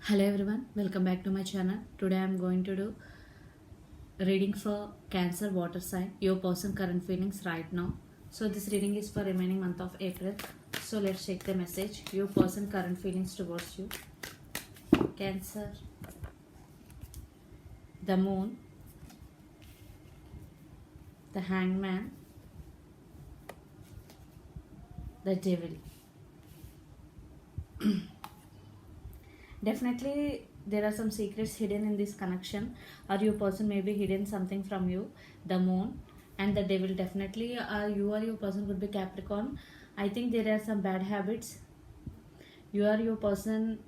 Hello everyone, welcome back to my channel. Today I am going to do reading for Cancer water sign, your person current feelings right now. So this reading is for remaining month of April. So let's check the message, your person current feelings towards you. Cancer, the moon, the hangman, the devil. Definitely there are some secrets hidden in this connection, or your person may be hidden something from you. The moon and the devil, definitely you or your person could be Capricorn. I think there are some bad habits. You or your person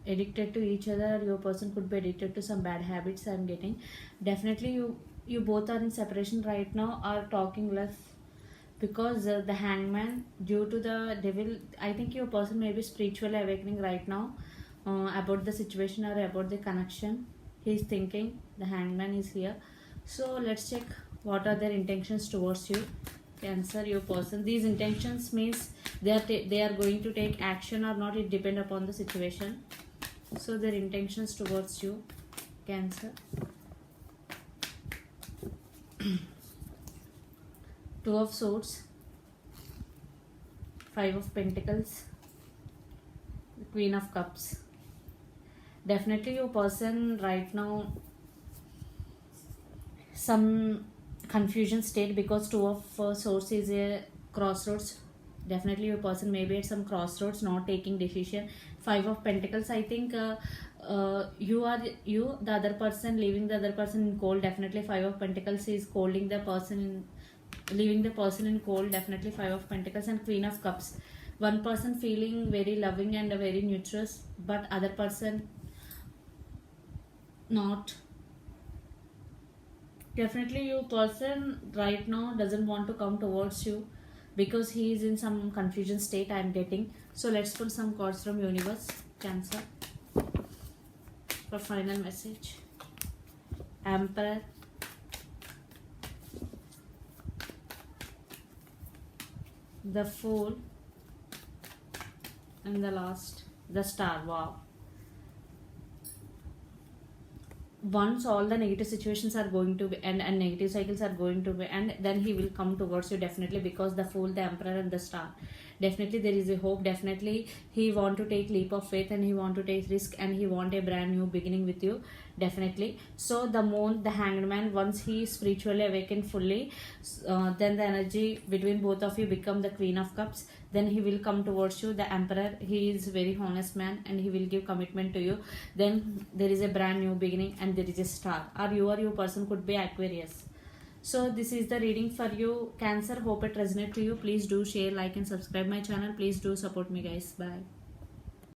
addicted to each other, your person could be addicted to some bad habits. I'm getting definitely you both are in separation right now, are talking less because the hangman, due to the devil, I think your person may be spiritually awakening right now about the situation or about the connection. He's thinking, the hangman is here. So let's check what are their intentions towards you. Cancer, your person, these intentions means they are going to take action or not, it depend upon the situation. So their intentions towards you, Cancer. Two of Swords, Five of Pentacles, Queen of Cups. Definitely your person right now some confusion state, because Two of Swords is a crossroads. Definitely your person may be at some crossroads, not taking decision. Five of Pentacles, I think you the other person, leaving the other person in cold. Definitely Five of Pentacles is colding the person, leaving the person in cold. Definitely Five of Pentacles. And Queen of Cups, one person feeling very loving and very neutral, but other person not. Definitely your person right now doesn't want to come towards you because he is in some confusion state, I am getting. So let's pull some cards from universe, Cancer, for final message. Emperor, the Fool, and the last, the Star. Wow. Once all the negative situations are going to be and negative cycles are going to be, and then he will come towards you, definitely, because the Fool, the Emperor, and the Star. Definitely there is a hope. Definitely he want to take leap of faith and he want to take risk and he want a brand new beginning with you, definitely. So the Moon, the Hanged Man, once he spiritually awakened fully, then the energy between both of you become the Queen of Cups. Then he will come towards you, the Emperor. He is very honest man and he will give commitment to you. Then there is a brand new beginning and there is a Star, or your person could be Aquarius. So this is the reading for you, Cancer. Hope it resonates to you. Please do share, like, and subscribe my channel. Please do support me, guys. Bye.